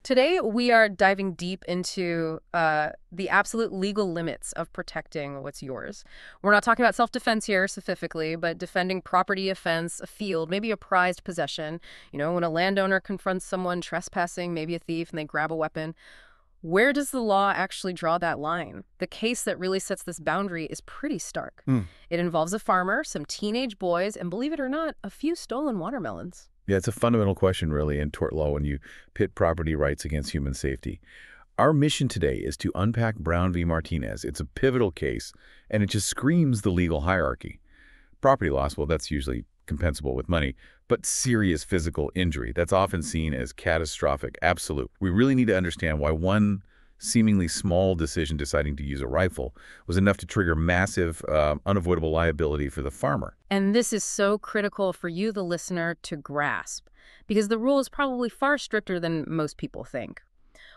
Today, we are diving deep into the absolute legal limits of protecting what's yours. We're not talking about self-defense here specifically, but defending property, offense, a field, maybe a prized possession. You know, when a landowner confronts someone trespassing, maybe a thief, and they grab a weapon. Where does the law actually draw that line? The case that really sets this boundary is pretty stark. Mm. It involves a farmer, some teenage boys, and believe it or not, a few stolen watermelons. Yeah, it's a fundamental question, really, in tort law when you pit property rights against human safety. Our mission today is to unpack Brown v. Martinez. It's a pivotal case, and it just screams the legal hierarchy. Property loss, well, that's usually compensable with money, but serious physical injury, that's often seen as catastrophic, absolute. We really need to understand why one seemingly small decision deciding to use a rifle was enough to trigger massive, unavoidable liability for the farmer. And this is so critical for you, the listener, to grasp, because the rule is probably far stricter than most people think.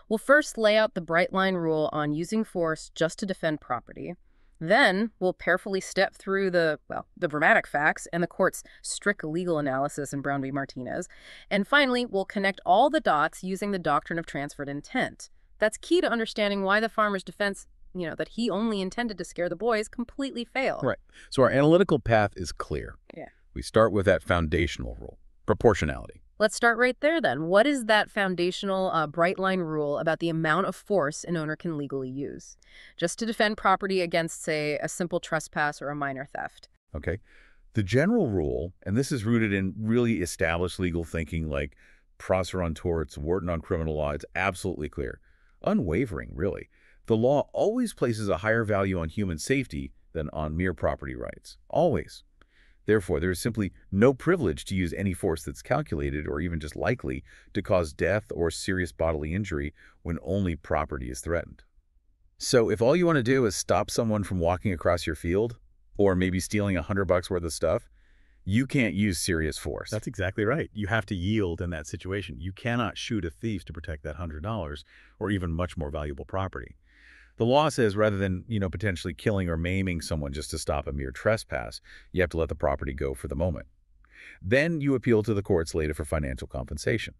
We'll first lay out the bright line rule on using force just to defend property. Then we'll carefully step through the dramatic facts and the court's strict legal analysis in Brown v. Martinez. And finally, we'll connect all the dots using the doctrine of transferred intent. That's key to understanding why the farmer's defense, that he only intended to scare the boys, completely failed. Right. So our analytical path is clear. Yeah. We start with that foundational rule, proportionality. Let's start right there then. What is that foundational bright line rule about the amount of force an owner can legally use just to defend property against, say, a simple trespass or a minor theft? Okay. The general rule, and this is rooted in really established legal thinking like Prosser on torts, Wharton on criminal law, it's absolutely clear. Unwavering, really. The law always places a higher value on human safety than on mere property rights. Always. Therefore, there is simply no privilege to use any force that's calculated or even just likely to cause death or serious bodily injury when only property is threatened. So if all you want to do is stop someone from walking across your field or maybe stealing $100 worth of stuff, you can't use serious force. That's exactly right. You have to yield in that situation. You cannot shoot a thief to protect that $100 or even much more valuable property. The law says rather than, potentially killing or maiming someone just to stop a mere trespass, you have to let the property go for the moment. Then you appeal to the courts later for financial compensation.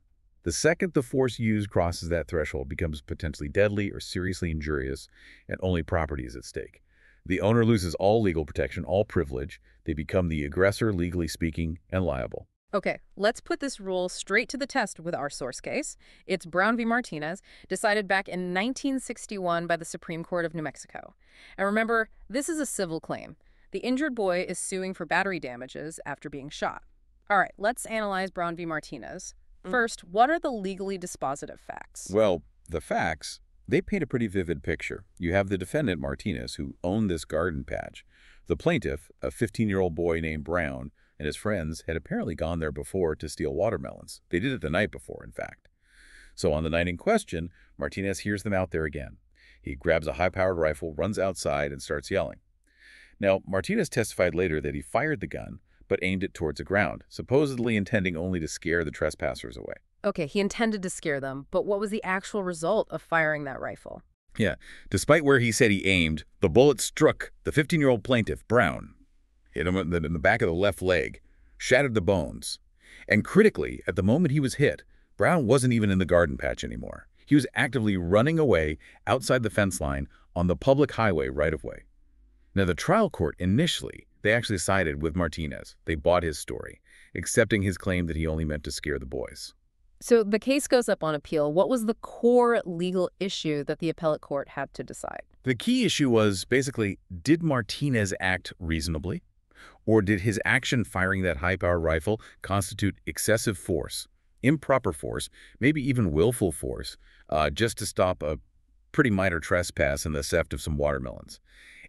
The second the force used crosses that threshold, becomes potentially deadly or seriously injurious, and only property is at stake. The owner loses all legal protection, all privilege. They become the aggressor, legally speaking, and liable. Okay, let's put this rule straight to the test with our source case. It's Brown v. Martinez, decided back in 1961 by the Supreme Court of New Mexico. And remember, this is a civil claim. The injured boy is suing for battery damages after being shot. All right, let's analyze Brown v. Martinez. First, what are the legally dispositive facts? Well, the facts, they paint a pretty vivid picture. You have the defendant, Martinez, who owned this garden patch. The plaintiff, a 15-year-old boy named Brown, and his friends had apparently gone there before to steal watermelons. They did it the night before, in fact. So on the night in question, Martinez hears them out there again. He grabs a high-powered rifle, runs outside, and starts yelling. Now, Martinez testified later that he fired the gun, but aimed it towards the ground, supposedly intending only to scare the trespassers away. Okay, he intended to scare them, but what was the actual result of firing that rifle? Yeah, despite where he said he aimed, the bullet struck the 15-year-old plaintiff, Brown. Hit him in the back of the left leg, shattered the bones. And critically, at the moment he was hit, Brown wasn't even in the garden patch anymore. He was actively running away outside the fence line on the public highway right-of-way. Now, the trial court initially, they actually sided with Martinez. They bought his story, accepting his claim that he only meant to scare the boys. So the case goes up on appeal. What was the core legal issue that the appellate court had to decide? The key issue was basically, did Martinez act reasonably? Or did his action firing that high-powered rifle constitute excessive force, improper force, maybe even willful force, just to stop a pretty minor trespass and the theft of some watermelons?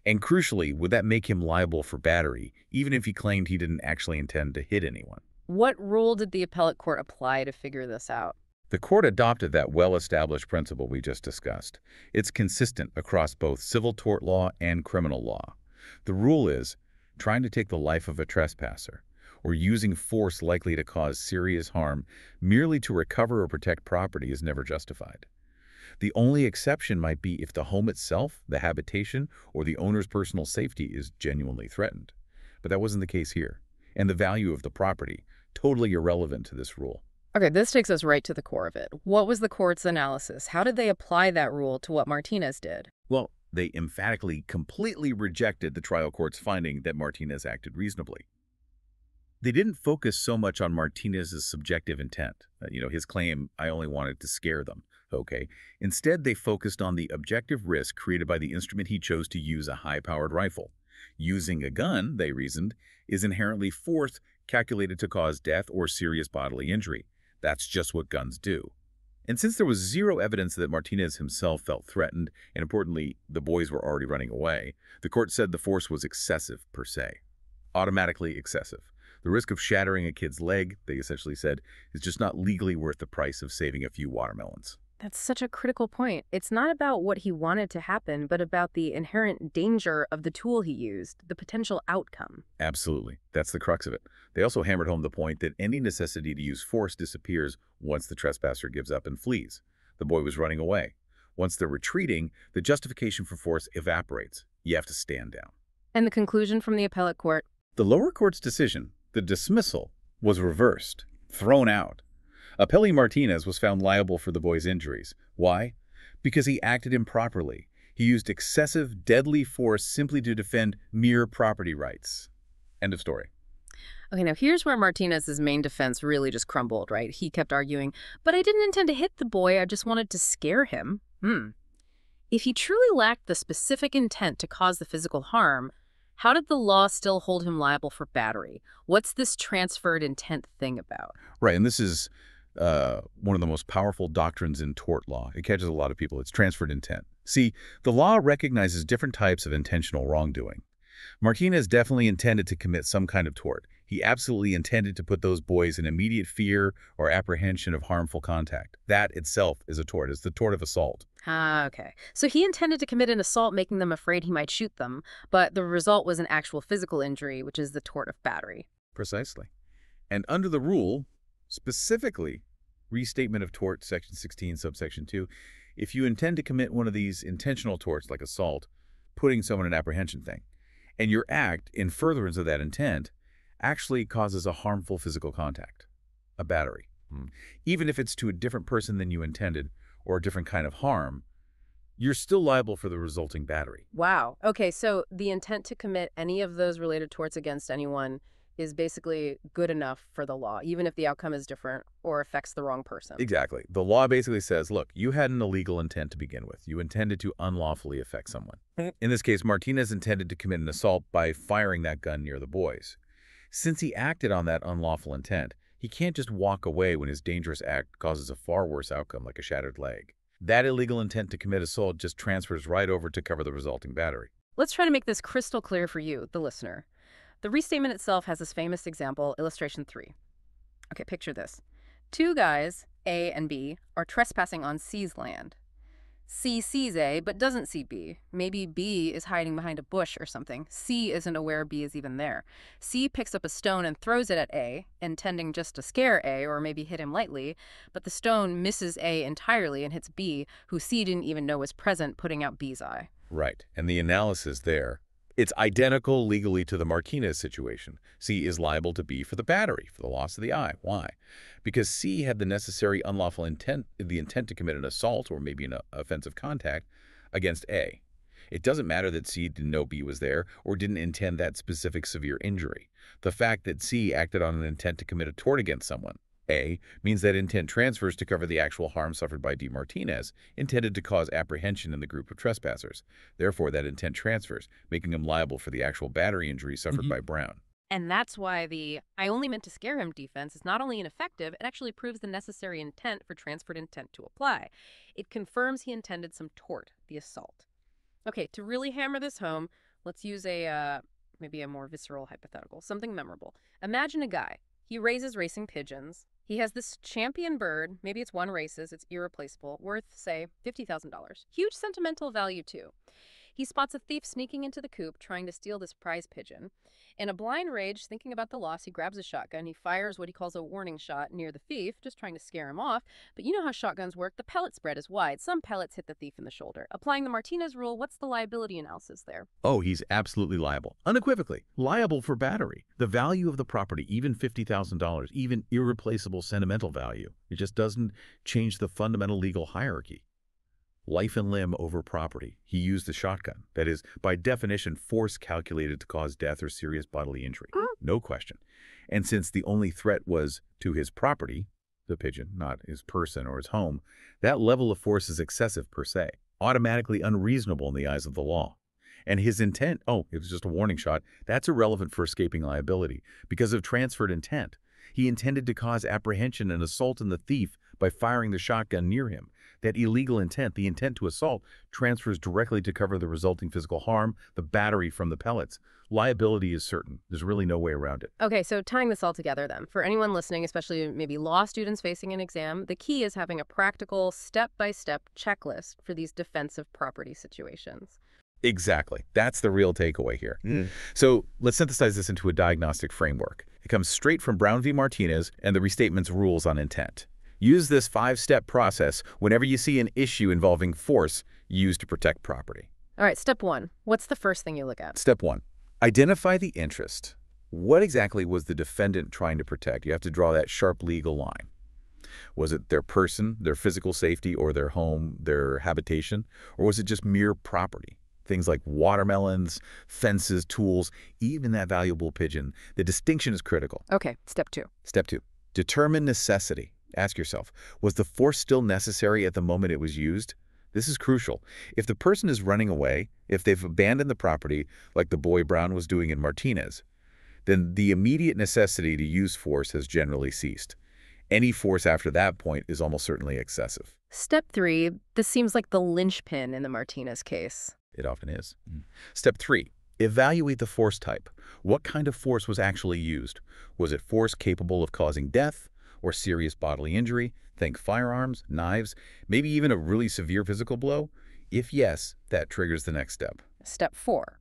And crucially, would that make him liable for battery, even if he claimed he didn't actually intend to hit anyone? What rule did the appellate court apply to figure this out? The court adopted that well-established principle we just discussed. It's consistent across both civil tort law and criminal law. The rule is, trying to take the life of a trespasser, or using force likely to cause serious harm merely to recover or protect property is never justified. The only exception might be if the home itself, the habitation, or the owner's personal safety is genuinely threatened. But that wasn't the case here, and the value of the property, totally irrelevant to this rule. Okay, this takes us right to the core of it. What was the court's analysis? How did they apply that rule to what Martinez did? Well, they emphatically, completely rejected the trial court's finding that Martinez acted reasonably. They didn't focus so much on Martinez's subjective intent, his claim, I only wanted to scare them, okay? Instead, they focused on the objective risk created by the instrument he chose to use, a high-powered rifle. Using a gun, they reasoned, is inherently force calculated to cause death or serious bodily injury. That's just what guns do. And since there was zero evidence that Martinez himself felt threatened, and importantly, the boys were already running away, the court said the force was excessive per se. Automatically excessive. The risk of shattering a kid's leg, they essentially said, is just not legally worth the price of saving a few watermelons. That's such a critical point. It's not about what he wanted to happen, but about the inherent danger of the tool he used, the potential outcome. Absolutely. That's the crux of it. They also hammered home the point that any necessity to use force disappears once the trespasser gives up and flees. The boy was running away. Once they're retreating, the justification for force evaporates. You have to stand down. And the conclusion from the appellate court? The lower court's decision, the dismissal, was reversed, thrown out. Appellee Martinez was found liable for the boy's injuries. Why? Because he acted improperly. He used excessive, deadly force simply to defend mere property rights. End of story. Okay, now here's where Martinez's main defense really just crumbled, right? He kept arguing, but I didn't intend to hit the boy, I just wanted to scare him. If he truly lacked the specific intent to cause the physical harm, how did the law still hold him liable for battery? What's this transferred intent thing about? Right, and this is one of the most powerful doctrines in tort law. It catches a lot of people. It's transferred intent. See, the law recognizes different types of intentional wrongdoing. Martinez definitely intended to commit some kind of tort. He absolutely intended to put those boys in immediate fear or apprehension of harmful contact. That itself is a tort. It's the tort of assault. Ah, okay. So he intended to commit an assault, making them afraid he might shoot them, but the result was an actual physical injury, which is the tort of battery. Precisely. And under the rule, specifically, Restatement of Torts, Section 16, subsection 2, if you intend to commit one of these intentional torts like assault, putting someone in apprehension thing, and your act in furtherance of that intent actually causes a harmful physical contact, a battery, even if it's to a different person than you intended or a different kind of harm, you're still liable for the resulting battery. Wow. Okay, so the intent to commit any of those related torts against anyone is basically good enough for the law, even if the outcome is different or affects the wrong person. Exactly. The law basically says, look, you had an illegal intent to begin with. You intended to unlawfully affect someone. In this case, Martinez intended to commit an assault by firing that gun near the boys. Since he acted on that unlawful intent, he can't just walk away when his dangerous act causes a far worse outcome like a shattered leg. That illegal intent to commit assault just transfers right over to cover the resulting battery. Let's try to make this crystal clear for you, the listener. The restatement itself has this famous example, illustration 3. Okay, picture this. Two guys, A and B, are trespassing on C's land. C sees A, but doesn't see B. Maybe B is hiding behind a bush or something. C isn't aware B is even there. C picks up a stone and throws it at A, intending just to scare A or maybe hit him lightly, but the stone misses A entirely and hits B, who C didn't even know was present, putting out B's eye. Right, and the analysis there, it's identical legally to the Martinez situation. C is liable to B for the battery, for the loss of the eye. Why? Because C had the necessary unlawful intent, the intent to commit an assault or maybe an offensive contact against A. It doesn't matter that C didn't know B was there or didn't intend that specific severe injury. The fact that C acted on an intent to commit a tort against someone, A, means that intent transfers to cover the actual harm suffered by D. Martinez, intended to cause apprehension in the group of trespassers. Therefore, that intent transfers, making him liable for the actual battery injury suffered by Brown. And that's why the "I only meant to scare him" defense is not only ineffective, it actually proves the necessary intent for transferred intent to apply. It confirms he intended some tort, the assault. Okay, to really hammer this home, let's use maybe a more visceral hypothetical, something memorable. Imagine a guy. He raises racing pigeons. He has this champion bird, maybe it's won races, it's irreplaceable, worth, say, $50,000. Huge sentimental value, too. He spots a thief sneaking into the coop trying to steal this prize pigeon. In a blind rage, thinking about the loss, he grabs a shotgun. He fires what he calls a warning shot near the thief, just trying to scare him off. But you know how shotguns work. The pellet spread is wide. Some pellets hit the thief in the shoulder. Applying the Martinez rule, what's the liability analysis there? Oh, he's absolutely liable. Unequivocally. Liable for battery. The value of the property, even $50,000, even irreplaceable sentimental value. It just doesn't change the fundamental legal hierarchy. Life and limb over property. He used the shotgun. That is, by definition, force calculated to cause death or serious bodily injury. No question. And since the only threat was to his property, the pigeon, not his person or his home, that level of force is excessive per se, automatically unreasonable in the eyes of the law. And his intent, oh, it was just a warning shot, that's irrelevant for escaping liability because of transferred intent. He intended to cause apprehension and assault in the thief by firing the shotgun near him. That illegal intent, the intent to assault, transfers directly to cover the resulting physical harm, the battery from the pellets. Liability is certain. There's really no way around it. Okay, so tying this all together then, for anyone listening, especially maybe law students facing an exam, the key is having a practical, step-by-step checklist for these defensive property situations. Exactly. That's the real takeaway here. So let's synthesize this into a diagnostic framework. It comes straight from Brown v. Martinez and the restatement's rules on intent. Use this 5-step process whenever you see an issue involving force used to protect property. All right, step 1. What's the first thing you look at? Step 1. Identify the interest. What exactly was the defendant trying to protect? You have to draw that sharp legal line. Was it their person, their physical safety, or their home, their habitation? Or was it just mere property? Things like watermelons, fences, tools, even that valuable pigeon. The distinction is critical. Okay, step 2. Step 2. Determine necessity. Ask yourself, was the force still necessary at the moment it was used? This is crucial. If the person is running away, if they've abandoned the property, like the boy Brown was doing in Martinez, then the immediate necessity to use force has generally ceased. Any force after that point is almost certainly excessive. Step 3. This seems like the linchpin in the Martinez case. It often is. Step 3. Evaluate the force type. What kind of force was actually used? Was it force capable of causing death or serious bodily injury? Think firearms, knives, maybe even a really severe physical blow? If yes, that triggers the next step. Step 4.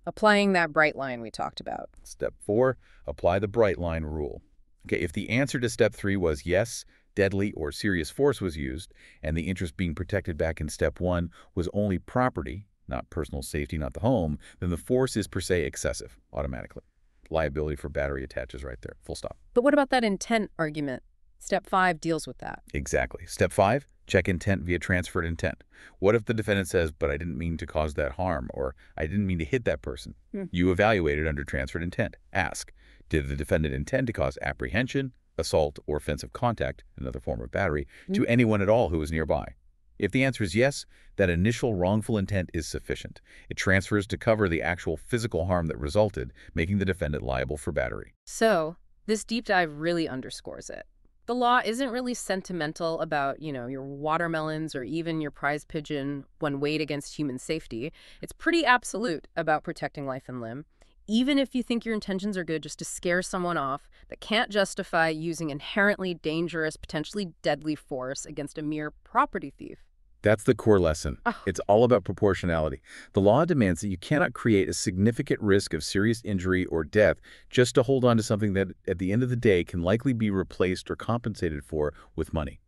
Applying that bright line we talked about. Step 4. Apply the bright line rule. Okay, if the answer to step 3 was yes, deadly or serious force was used, and the interest being protected back in step 1 was only property, not personal safety, not the home, then the force is per se excessive, automatically. Liability for battery attaches right there, full stop. But what about that intent argument? Step 5 deals with that. Exactly. Step 5, check intent via transferred intent. What if the defendant says, but I didn't mean to cause that harm, or I didn't mean to hit that person? You evaluate it under transferred intent. Ask, did the defendant intend to cause apprehension, assault, or offensive contact, another form of battery, to anyone at all who was nearby? If the answer is yes, that initial wrongful intent is sufficient. It transfers to cover the actual physical harm that resulted, making the defendant liable for battery. So, this deep dive really underscores it. The law isn't really sentimental about, your watermelons or even your prize pigeon when weighed against human safety. It's pretty absolute about protecting life and limb. Even if you think your intentions are good just to scare someone off, that can't justify using inherently dangerous, potentially deadly force against a mere property thief. That's the core lesson. It's all about proportionality. The law demands that you cannot create a significant risk of serious injury or death just to hold on to something that, at the end of the day, can likely be replaced or compensated for with money.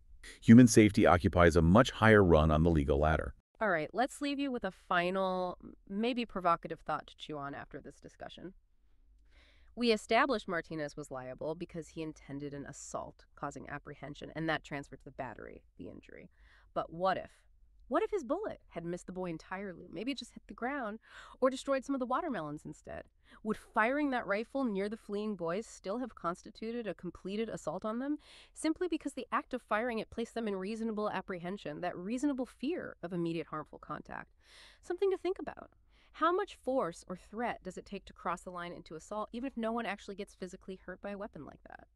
Human safety occupies a much higher run on the legal ladder. All right, let's leave you with a final, maybe provocative thought to chew on after this discussion. We established Martinez was liable because he intended an assault causing apprehension, and that transferred to the battery, the injury. But what if? What if his bullet had missed the boy entirely? Maybe it just hit the ground or destroyed some of the watermelons instead. Would firing that rifle near the fleeing boys still have constituted a completed assault on them? Simply because the act of firing it placed them in reasonable apprehension, that reasonable fear of immediate harmful contact. Something to think about. How much force or threat does it take to cross the line into assault, even if no one actually gets physically hurt by a weapon like that?